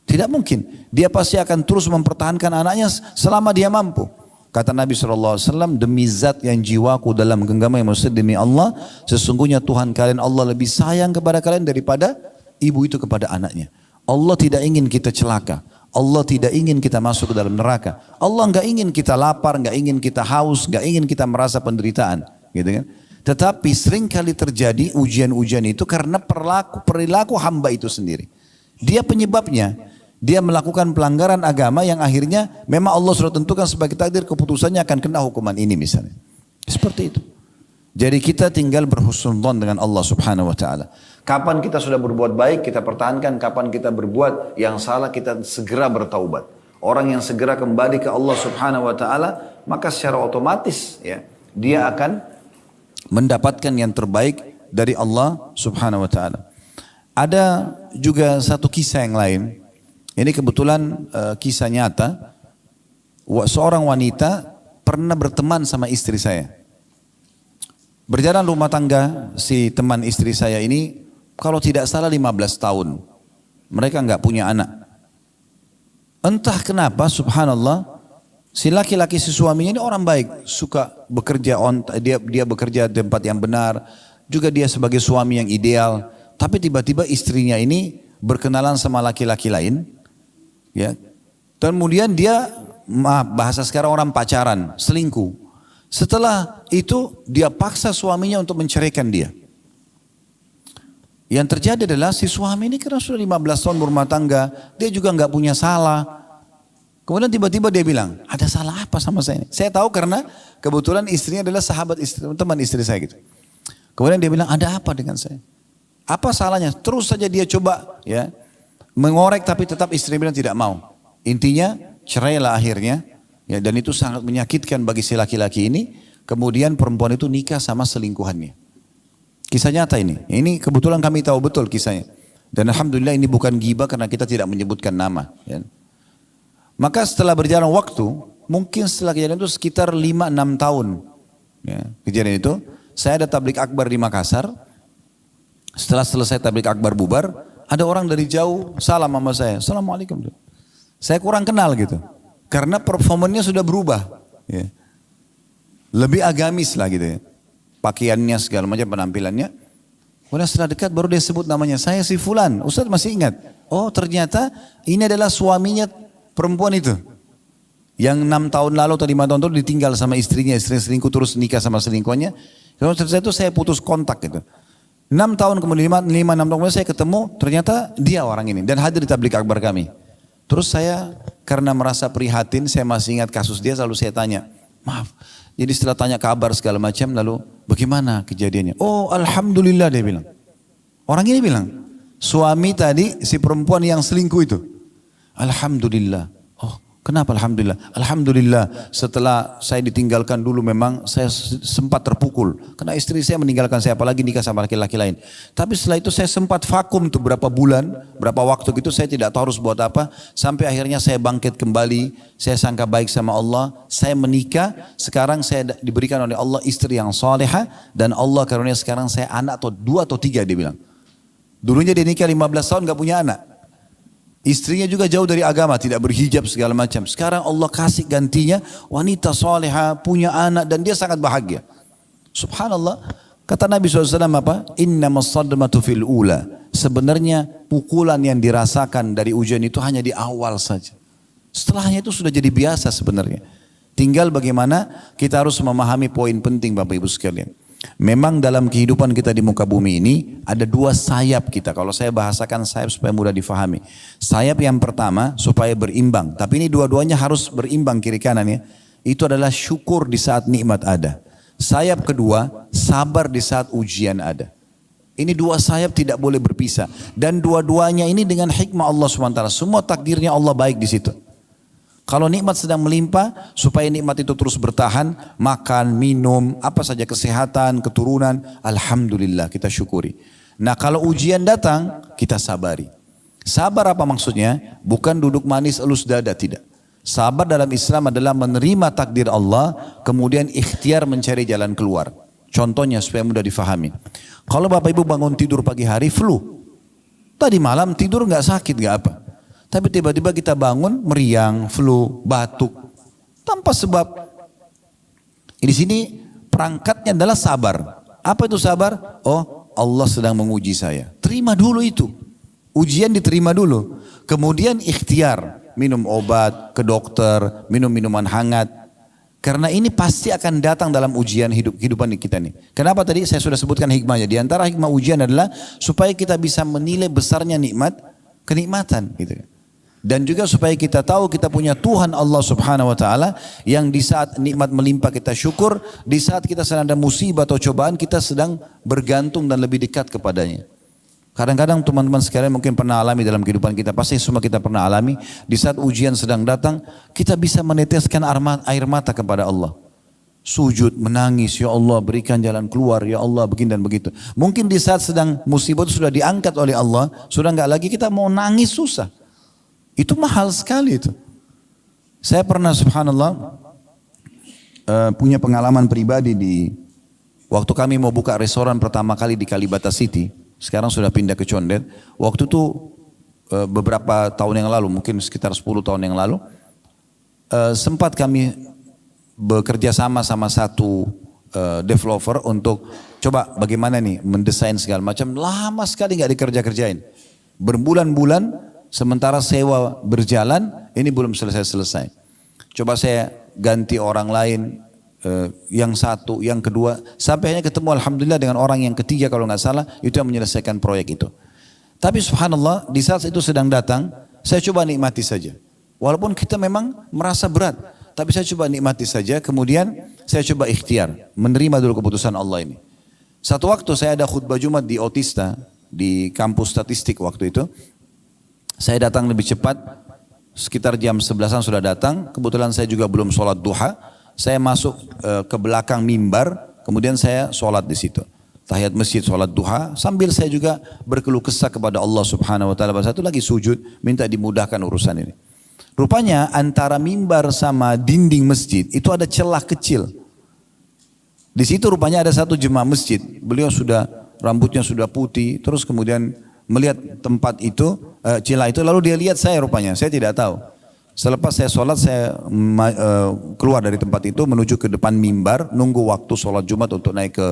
Tidak mungkin. Dia pasti akan terus mempertahankan anaknya selama dia mampu. Kata Nabi SAW, demi zat yang jiwaku dalam genggaman yang maksud demi Allah, sesungguhnya Tuhan kalian Allah lebih sayang kepada kalian daripada ibu itu kepada anaknya. Allah tidak ingin kita celaka. Allah tidak ingin kita masuk ke dalam neraka. Allah nggak ingin kita lapar, nggak ingin kita haus, nggak ingin kita merasa penderitaan, gitu kan? Tetapi sering kali terjadi ujian-ujian itu karena perilaku hamba itu sendiri. Dia penyebabnya. Dia melakukan pelanggaran agama yang akhirnya memang Allah sudah tentukan sebagai takdir, keputusannya akan kena hukuman ini misalnya. Seperti itu. Jadi kita tinggal berhusnudzon dengan Allah Subhanahu wa taala. Kapan kita sudah berbuat baik, kita pertahankan. Kapan kita berbuat yang salah, kita segera bertaubat. Orang yang segera kembali ke Allah Subhanahu wa taala, maka secara otomatis ya, dia akan mendapatkan yang terbaik dari Allah Subhanahu wa taala. Ada juga satu kisah yang lain. Ini kebetulan kisah nyata. Seorang wanita pernah berteman sama istri saya. Berjalan rumah tangga si teman istri saya ini, kalau tidak salah 15 tahun. Mereka nggak punya anak. Entah kenapa subhanallah, si laki-laki si suaminya ini orang baik, suka bekerja, dia bekerja di tempat yang benar, juga dia sebagai suami yang ideal. Tapi tiba-tiba istrinya ini berkenalan sama laki-laki lain, ya. Kemudian dia, bahasa sekarang orang pacaran, selingkuh. Setelah itu dia paksa suaminya untuk menceraikan dia. Yang terjadi adalah si suami ini karena sudah 15 tahun berumah tangga, dia juga nggak punya salah. Kemudian tiba-tiba dia bilang, ada salah apa sama saya ini? Saya tahu karena kebetulan istrinya adalah sahabat istri, teman istri saya gitu. Kemudian dia bilang, ada apa dengan saya? Apa salahnya? Terus saja dia coba ya mengorek, tapi tetap istri bilang tidak mau. Intinya cerailah akhirnya, ya, dan itu sangat menyakitkan bagi si laki-laki ini. Kemudian perempuan itu nikah sama selingkuhannya. Kisah nyata ini. Ini kebetulan kami tahu betul kisahnya. Dan alhamdulillah ini bukan ghibah karena kita tidak menyebutkan nama. Ya. Maka setelah berjalan waktu, mungkin setelah kejadian itu sekitar 5-6 tahun. Ya, kejadian itu, saya ada tablik akbar di Makassar. Setelah selesai tablik akbar bubar, ada orang dari jauh salam sama saya. Assalamualaikum. Saya kurang kenal gitu. Karena performanya sudah berubah. Ya. Lebih agamis lah gitu ya. Pakaiannya segala macam penampilannya. Kemudian setelah dekat baru dia sebut namanya. Saya si Fulan. Ustaz masih ingat. Oh ternyata ini adalah suaminya perempuan itu. Yang 6 tahun lalu atau 5 tahun lalu ditinggal sama istrinya. Istri selingkuh terus nikah sama selingkuhannya. Kalau setelah itu saya putus kontak gitu. 6 tahun kemudian 5-6 tahun kemudian saya ketemu. Ternyata dia orang ini. Dan hadir di tablik akbar kami. Terus saya karena merasa prihatin. Saya masih ingat kasus dia. Lalu saya tanya. Maaf. Jadi setelah tanya kabar segala macam, lalu bagaimana kejadiannya? Oh alhamdulillah dia bilang. Orang ini bilang, suami tadi si perempuan yang selingkuh itu. Alhamdulillah. Oh kenapa alhamdulillah? Alhamdulillah setelah saya ditinggalkan dulu memang saya sempat terpukul. Karena istri saya meninggalkan saya, apalagi nikah sama laki-laki lain. Tapi setelah itu saya sempat vakum tuh berapa bulan, berapa waktu gitu saya tidak tahu harus buat apa. Sampai akhirnya saya bangkit kembali, saya sangka baik sama Allah, saya menikah. Sekarang saya diberikan oleh Allah istri yang salihah. Dan Allah karunia sekarang saya anak atau 2 atau 3 dia bilang. Dulunya dia nikah 15 tahun gak punya anak. Istrinya juga jauh dari agama, tidak berhijab segala macam. Sekarang Allah kasih gantinya wanita salihah, punya anak dan dia sangat bahagia. Subhanallah. Kata Nabi SAW apa? Innamas sadmatu fil ula. Sebenarnya pukulan yang dirasakan dari ujian itu hanya di awal saja. Setelahnya itu sudah jadi biasa sebenarnya. Tinggal bagaimana kita harus memahami poin penting Bapak Ibu sekalian. Memang dalam kehidupan kita di muka bumi ini ada 2 sayap kita. Kalau saya bahasakan sayap supaya mudah difahami. Sayap yang pertama supaya berimbang. Tapi ini dua-duanya harus berimbang kiri kanan ya. Itu adalah syukur di saat nikmat ada. Sayap kedua sabar di saat ujian ada. Ini 2 sayap tidak boleh berpisah. Dan dua-duanya ini dengan hikmah Allah SWT. Semua takdirnya Allah baik di situ. Kalau nikmat sedang melimpah, supaya nikmat itu terus bertahan, makan, minum, apa saja kesehatan, keturunan, alhamdulillah kita syukuri. Nah kalau ujian datang, kita sabari. Sabar apa maksudnya? Bukan duduk manis elus dada, tidak. Sabar dalam Islam adalah menerima takdir Allah, kemudian ikhtiar mencari jalan keluar. Contohnya supaya mudah difahami. Kalau Bapak Ibu bangun tidur pagi hari flu, tadi malam tidur nggak sakit nggak apa. Tapi tiba-tiba kita bangun meriang, flu, batuk tanpa sebab. Di sini perangkatnya adalah sabar. Apa itu sabar? Oh, Allah sedang menguji saya. Terima dulu itu. Ujian diterima dulu. Kemudian ikhtiar, minum obat, ke dokter, minum minuman hangat. Karena ini pasti akan datang dalam ujian kehidupan kita nih. Kenapa tadi saya sudah sebutkan hikmahnya? Di antara hikmah ujian adalah supaya kita bisa menilai besarnya nikmat, kenikmatan gitu. Dan juga supaya kita tahu kita punya Tuhan Allah Subhanahu wa taala yang di saat nikmat melimpah kita syukur, di saat kita sedang ada musibah atau cobaan kita sedang bergantung dan lebih dekat kepadanya. Kadang-kadang teman-teman sekalian mungkin pernah alami dalam kehidupan kita, pasti semua kita pernah alami, di saat ujian sedang datang, kita bisa meneteskan air mata kepada Allah. Sujud, menangis, ya Allah berikan jalan keluar, ya Allah begini dan begitu. Mungkin di saat sedang musibah itu sudah diangkat oleh Allah, sudah enggak lagi kita mau nangis susah. Itu mahal sekali itu. Saya pernah subhanallah punya pengalaman pribadi di waktu kami mau buka restoran pertama kali di Kalibata City. Sekarang sudah pindah ke Condet. Waktu itu beberapa tahun yang lalu, mungkin sekitar 10 tahun yang lalu, sempat kami bekerja sama satu developer untuk coba bagaimana nih mendesain segala macam. Lama sekali nggak dikerja-kerjain. Berbulan-bulan, sementara sewa berjalan, ini belum selesai-selesai. Coba saya ganti orang lain, yang satu, yang kedua, sampai hanya ketemu alhamdulillah dengan orang yang ketiga kalau nggak salah, itu yang menyelesaikan proyek itu. Tapi subhanallah, di saat itu sedang datang, saya coba nikmati saja. Walaupun kita memang merasa berat, tapi saya coba nikmati saja, kemudian saya coba ikhtiar, menerima dulu keputusan Allah ini. Satu waktu saya ada khutbah Jumat di Otista, di kampus statistik waktu itu. Saya datang lebih cepat, sekitar jam 11-an sudah datang, kebetulan saya juga belum sholat duha, saya masuk ke belakang mimbar, kemudian saya sholat di situ. Tahiyat masjid, sholat duha, sambil saya juga berkeluh kesah kepada Allah subhanahu wa ta'ala. Pada satu lagi sujud, minta dimudahkan urusan ini. Rupanya antara mimbar sama dinding masjid, itu ada celah kecil. Di situ rupanya ada satu jemaah masjid, beliau sudah, rambutnya sudah putih, terus kemudian melihat tempat itu, celah itu, lalu dia lihat saya rupanya, saya tidak tahu. Selepas saya sholat, saya keluar dari tempat itu, menuju ke depan mimbar, nunggu waktu sholat Jumat untuk naik ke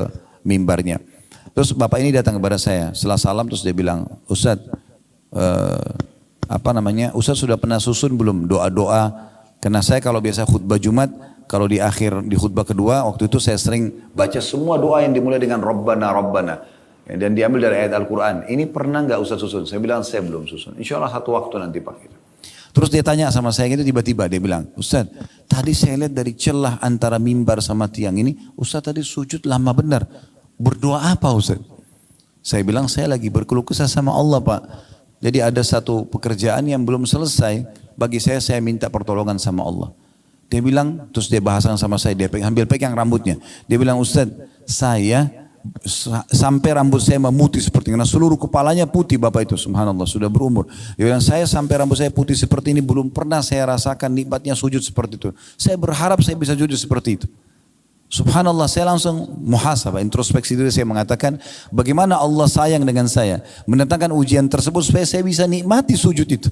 mimbarnya. Terus bapak ini datang kepada saya, setelah salam terus dia bilang, Ustadz, Ustadz sudah pernah susun belum doa-doa? Karena saya kalau biasa khutbah Jumat, kalau di akhir di khutbah kedua, waktu itu saya sering baca semua doa yang dimulai dengan Rabbana, Rabbana. Dan diambil dari ayat Al-Quran. Ini pernah nggak Ustadz susun? Saya bilang saya belum susun. Insya Allah satu waktu nanti Pak. Terus dia tanya sama saya gitu, tiba-tiba dia bilang, Ustadz, tadi saya lihat dari celah antara mimbar sama tiang ini, Ustadz tadi sujud lama benar. Berdoa apa Ustadz? Saya bilang, saya lagi berkeluh kesah sama Allah Pak. Jadi ada satu pekerjaan yang belum selesai, bagi saya minta pertolongan sama Allah. Dia bilang, terus dia bahasan sama saya, dia ambil pegang rambutnya. Dia bilang, Ustadz, saya sampai rambut saya memutih seperti ini, karena seluruh kepalanya putih bapak itu, subhanallah, sudah berumur. Dia bilang, saya sampai rambut saya putih seperti ini, belum pernah saya rasakan nikmatnya sujud seperti itu. Saya berharap saya bisa sujud seperti itu. Subhanallah, saya langsung muhasabah, introspeksi diri, saya mengatakan, bagaimana Allah sayang dengan saya, mendatangkan ujian tersebut supaya saya bisa nikmati sujud itu.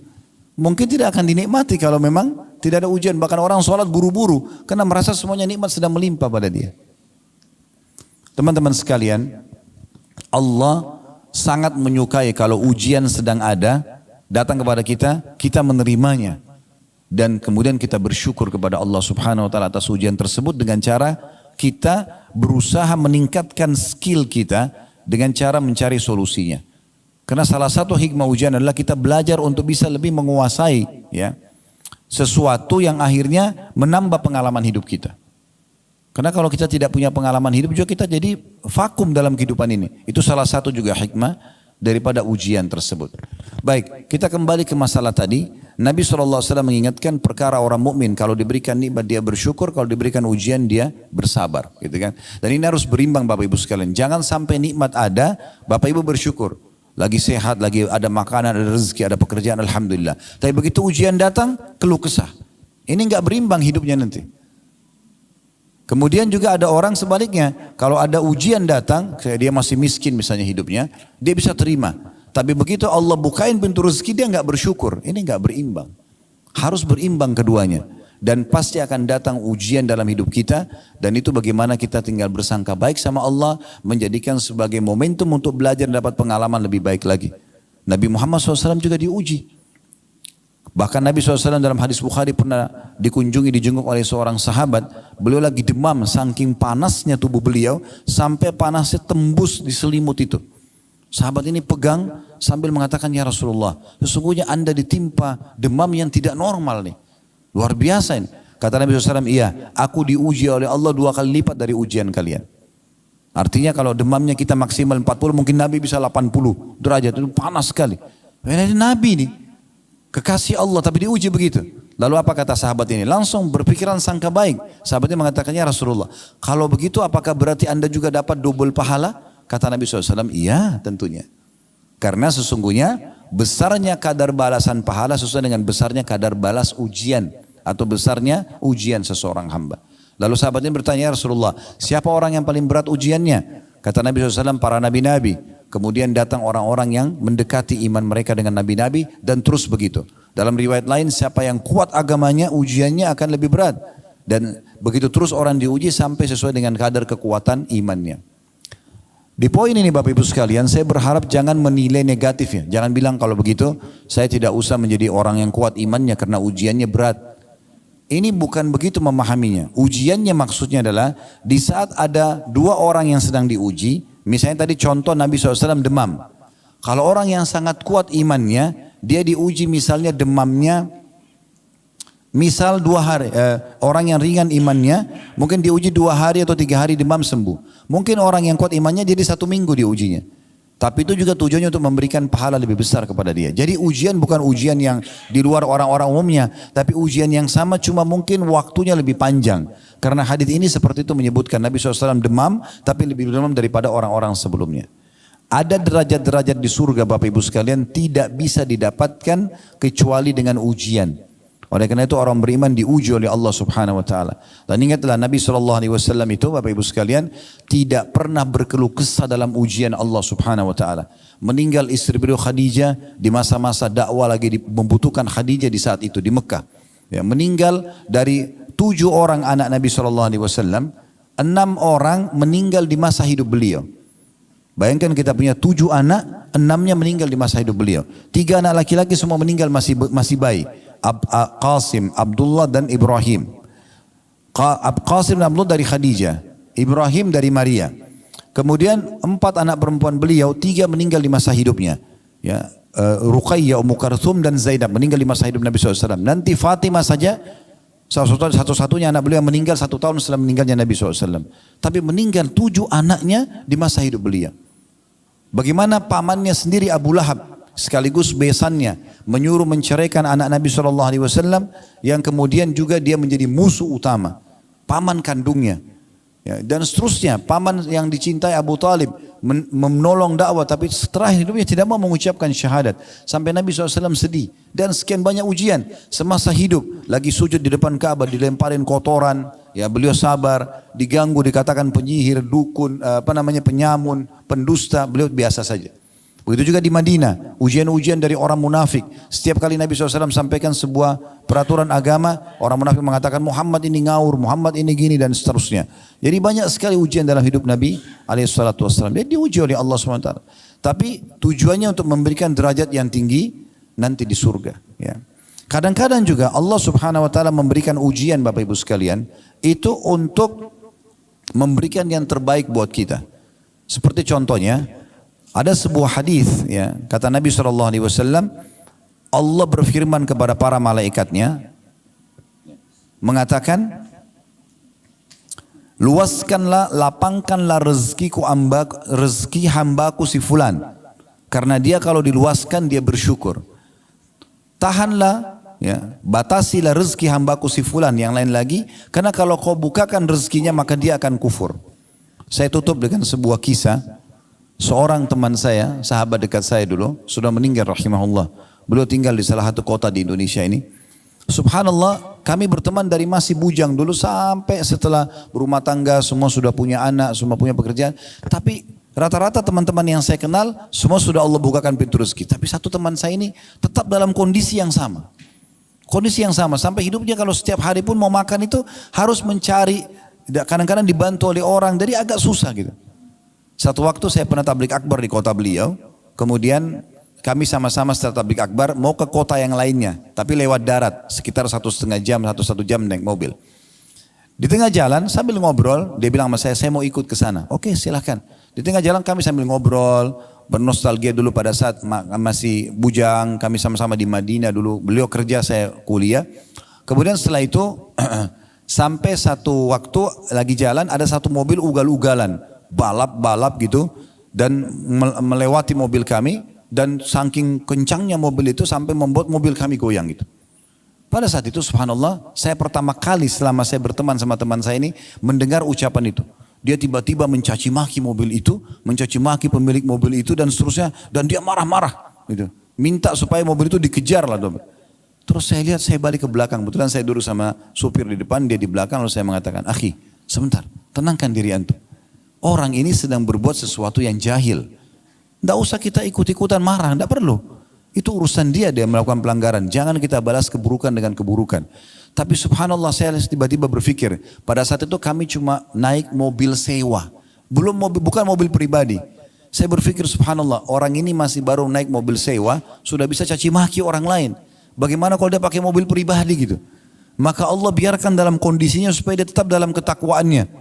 Mungkin tidak akan dinikmati kalau memang tidak ada ujian. Bahkan orang sholat buru-buru, karena merasa semuanya nikmat sedang melimpah pada dia. Teman-teman sekalian, Allah sangat menyukai kalau ujian sedang ada, datang kepada kita, kita menerimanya. Dan kemudian kita bersyukur kepada Allah subhanahu wa ta'ala atas ujian tersebut dengan cara kita berusaha meningkatkan skill kita dengan cara mencari solusinya. Karena salah satu hikmah ujian adalah kita belajar untuk bisa lebih menguasai sesuatu yang akhirnya menambah pengalaman hidup kita. Karena kalau kita tidak punya pengalaman hidup juga kita jadi vakum dalam kehidupan ini. Itu salah satu juga hikmah daripada ujian tersebut. Baik, kita kembali ke masalah tadi. Nabi SAW mengingatkan perkara orang mukmin kalau diberikan nikmat dia bersyukur, kalau diberikan ujian dia bersabar, gitu kan? Dan ini harus berimbang Bapak Ibu sekalian. Jangan sampai nikmat ada, Bapak Ibu bersyukur. Lagi sehat, lagi ada makanan, ada rezeki, ada pekerjaan, alhamdulillah. Tapi begitu ujian datang, keluh kesah. Ini enggak berimbang hidupnya nanti. Kemudian juga ada orang sebaliknya, kalau ada ujian datang, dia masih miskin misalnya hidupnya, dia bisa terima. Tapi begitu Allah bukain pintu rezeki, dia enggak bersyukur. Ini enggak berimbang. Harus berimbang keduanya. Dan pasti akan datang ujian dalam hidup kita, dan itu bagaimana kita tinggal bersangka baik sama Allah, menjadikan sebagai momentum untuk belajar dan dapat pengalaman lebih baik lagi. Nabi Muhammad SAW juga diuji. Bahkan Nabi SAW dalam hadis Bukhari pernah dijenguk oleh seorang sahabat. Beliau lagi demam, saking panasnya tubuh beliau, sampai panasnya tembus di selimut itu. Sahabat ini pegang sambil mengatakan, ya Rasulullah, sesungguhnya anda ditimpa demam yang tidak normal nih. Luar biasa ini. Kata Nabi SAW, iya, aku diuji oleh Allah 2 kali lipat dari ujian kalian. Artinya kalau demamnya kita maksimal 40, mungkin Nabi bisa 80 derajat, itu panas sekali. Ini Nabi nih. Kekasih Allah tapi diuji begitu. Lalu apa kata sahabat ini? Langsung berpikiran sangka baik. Sahabatnya mengatakannya, Rasulullah, kalau begitu apakah berarti anda juga dapat double pahala? Kata Nabi SAW, iya tentunya. Karena sesungguhnya besarnya kadar balasan pahala sesuai dengan besarnya kadar balas ujian. Atau besarnya ujian seseorang hamba. Lalu sahabatnya bertanya, Rasulullah, siapa orang yang paling berat ujiannya? Kata Nabi SAW, para nabi-nabi. Kemudian datang orang-orang yang mendekati iman mereka dengan nabi-nabi dan terus begitu. Dalam riwayat lain, siapa yang kuat agamanya, ujiannya akan lebih berat. Dan begitu terus orang diuji sampai sesuai dengan kadar kekuatan imannya. Di poin ini Bapak Ibu sekalian, saya berharap jangan menilai negatif ya. Jangan bilang kalau begitu saya tidak usah menjadi orang yang kuat imannya karena ujiannya berat. Ini bukan begitu memahaminya. Ujiannya maksudnya adalah di saat ada dua orang yang sedang diuji, misalnya tadi contoh Nabi SAW demam. Kalau orang yang sangat kuat imannya, dia diuji misalnya demamnya, misal 2 hari, orang yang ringan imannya, mungkin diuji 2 hari atau 3 hari demam sembuh. Mungkin orang yang kuat imannya jadi 1 minggu diujinya. Tapi itu juga tujuannya untuk memberikan pahala lebih besar kepada dia. Jadi ujian bukan ujian yang di luar orang-orang umumnya, tapi ujian yang sama cuma mungkin waktunya lebih panjang. Karena hadis ini seperti itu menyebutkan Nabi SAW demam, tapi lebih demam daripada orang-orang sebelumnya. Ada derajat-derajat di surga Bapak Ibu sekalian tidak bisa didapatkan kecuali dengan ujian. Oleh karena itu orang beriman diuji oleh Allah Subhanahu wa taala. Dan ingatlah Nabi SAW itu Bapak Ibu sekalian tidak pernah berkeluh kesah dalam ujian Allah Subhanahu wa taala. Meninggal istri beliau Khadijah di masa-masa dakwah lagi membutuhkan Khadijah di saat itu di Mekah. Ya, meninggal dari 7 orang anak Nabi SAW, 6 orang meninggal di masa hidup beliau. Bayangkan kita punya 7 anak, 6-nya meninggal di masa hidup beliau. 3 anak laki-laki semua meninggal masih bayi. Qasim, Abdullah dan Ibrahim. Qasim dan Abdullah dari Khadijah, Ibrahim dari Maria. Kemudian 4 anak perempuan beliau, 3 meninggal di masa hidupnya. Ya, Ruqayyah, Ummu Karthum dan Zainab meninggal di masa hidup Nabi SAW. Nanti Fatimah saja satu-satunya anak beliau yang meninggal 1 tahun setelah meninggalnya Nabi SAW. Tapi meninggal 7 anaknya di masa hidup beliau. Bagaimana pamannya sendiri Abu Lahab sekaligus besannya menyuruh menceraikan anak Nabi SAW yang kemudian juga dia menjadi musuh utama, paman kandungnya. Ya, dan seterusnya, paman yang dicintai Abu Talib menolong dakwah tapi setelah hidupnya tidak mau mengucapkan syahadat. Sampai Nabi SAW sedih dan sekian banyak ujian semasa hidup. Lagi sujud di depan Ka'bah dilemparin kotoran, ya beliau sabar, diganggu dikatakan penyihir, dukun, penyamun, pendusta, beliau biasa saja. Begitu juga di Madinah, ujian-ujian dari orang munafik. Setiap kali Nabi SAW sampaikan sebuah peraturan agama, orang munafik mengatakan Muhammad ini ngawur, Muhammad ini gini dan seterusnya. Jadi banyak sekali ujian dalam hidup Nabi SAW. Dia diuji oleh Allah SWT. Tapi tujuannya untuk memberikan derajat yang tinggi nanti di surga. Ya. Kadang-kadang juga Allah Subhanahu Wa Taala memberikan ujian Bapak Ibu sekalian itu untuk memberikan yang terbaik buat kita. Seperti contohnya, ada sebuah hadis, ya, kata Nabi SAW, Allah berfirman kepada para malaikatnya, mengatakan, luaskanlah, lapangkanlah rezeki hambaku si fulan, karena dia kalau diluaskan dia bersyukur. Tahanlah, ya, batasilah rezeki hambaku si fulan, yang lain lagi, karena kalau kau bukakan rezekinya maka dia akan kufur. Saya tutup dengan sebuah kisah. Seorang teman saya, sahabat dekat saya dulu, sudah meninggal rahimahullah. Beliau tinggal di salah satu kota di Indonesia ini. Subhanallah, kami berteman dari masih bujang dulu sampai setelah berumah tangga, semua sudah punya anak, semua punya pekerjaan. Tapi rata-rata teman-teman yang saya kenal, semua sudah Allah bukakan pintu rezeki. Tapi satu teman saya ini tetap dalam kondisi yang sama. Kondisi yang sama, sampai hidupnya kalau setiap hari pun mau makan itu harus mencari, kadang-kadang dibantu oleh orang, jadi agak susah gitu. Satu waktu saya pernah tablik akbar di kota beliau, kemudian kami sama-sama setelah tablik akbar mau ke kota yang lainnya, tapi lewat darat, sekitar 1,5 jam, 1 jam naik mobil. Di tengah jalan sambil ngobrol, dia bilang sama saya mau ikut ke sana. Oke, silahkan. Di tengah jalan kami sambil ngobrol, bernostalgia dulu pada saat masih bujang, kami sama-sama di Madinah dulu, beliau kerja, saya kuliah. Kemudian setelah itu, sampai satu waktu lagi jalan, ada satu mobil ugal-ugalan. Balap gitu dan melewati mobil kami, dan saking kencangnya mobil itu sampai membuat mobil kami goyang gitu. Pada saat itu subhanallah, saya pertama kali selama saya berteman sama teman saya ini mendengar ucapan itu. Dia tiba-tiba mencaci maki mobil itu, mencaci maki pemilik mobil itu dan seterusnya, dan dia marah-marah gitu. Minta supaya mobil itu dikejar lah. Terus saya lihat, saya balik ke belakang, kebetulan saya duduk sama supir di depan, dia di belakang, lalu saya mengatakan, "Akhi, sebentar, tenangkan diri antum. Orang ini sedang berbuat sesuatu yang jahil. Tidak usah kita ikut-ikutan marah, tidak perlu. Itu urusan dia melakukan pelanggaran. Jangan kita balas keburukan dengan keburukan. Tapi subhanallah saya tiba-tiba berpikir, pada saat itu kami cuma naik mobil sewa. Bukan mobil pribadi. Saya berpikir subhanallah, orang ini masih baru naik mobil sewa, sudah bisa caci maki orang lain. Bagaimana kalau dia pakai mobil pribadi gitu? Maka Allah biarkan dalam kondisinya supaya dia tetap dalam ketakwaannya.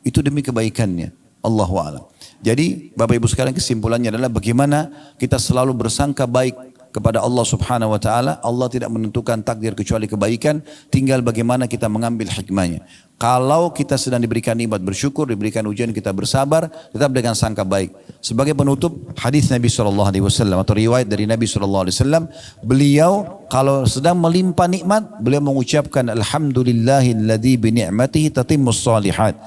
Itu demi kebaikannya. Allahu a'lam. Jadi Bapak Ibu sekalian, kesimpulannya adalah bagaimana kita selalu bersangka baik kepada Allah subhanahu wa ta'ala. Allah tidak menentukan takdir kecuali kebaikan, tinggal bagaimana kita mengambil hikmahnya. Kalau kita sedang diberikan nikmat bersyukur, diberikan ujian kita bersabar, tetap dengan sangka baik. Sebagai penutup, hadis Nabi SAW atau riwayat dari Nabi SAW, beliau kalau sedang melimpah nikmat, beliau mengucapkan alhamdulillahilladzi bi ni'matihi tatimmus shalihat.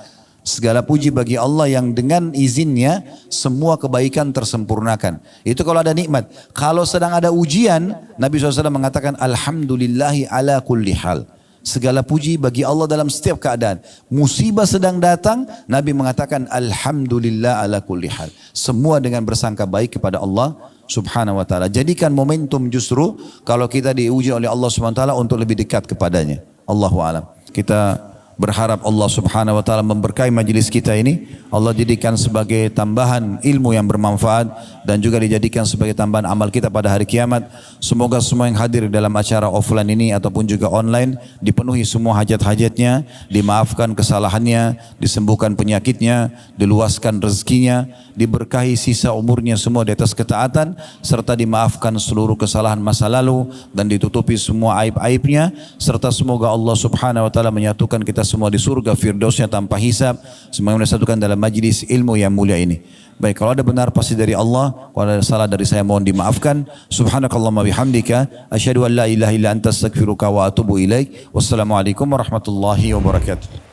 Segala puji bagi Allah yang dengan izinnya semua kebaikan tersempurnakan. Itu kalau ada nikmat. Kalau sedang ada ujian, Nabi SAW mengatakan alhamdulillahi ala kulli hal. Segala puji bagi Allah dalam setiap keadaan. Musibah sedang datang, Nabi mengatakan alhamdulillah ala kulli hal. Semua dengan bersangka baik kepada Allah subhanahu wa ta'ala. Jadikan momentum justru kalau kita diuji oleh Allah subhanahu wa ta'ala untuk lebih dekat kepadanya. Allahu a'lam. Kita berharap Allah subhanahu wa ta'ala memberkahi majlis kita ini. Allah jadikan sebagai tambahan ilmu yang bermanfaat dan juga dijadikan sebagai tambahan amal kita pada hari kiamat. Semoga semua yang hadir dalam acara offline ini ataupun juga online dipenuhi semua hajat-hajatnya, dimaafkan kesalahannya, disembuhkan penyakitnya, diluaskan rezekinya, diberkahi sisa umurnya semua di atas ketaatan, serta dimaafkan seluruh kesalahan masa lalu dan ditutupi semua aib-aibnya, serta semoga Allah subhanahu wa ta'ala menyatukan kita semua di surga firdausnya tanpa hisab. Semoga disatukan dalam majlis ilmu yang mulia ini. Baik, kalau ada benar pasti dari Allah, kalau ada salah dari saya mohon dimaafkan. Subhanakallahumma bihamdika asyhadu an la ilaha illa anta astaghfiruka wa atubu ilaik. Wassalamualaikum warahmatullahi wabarakatuh.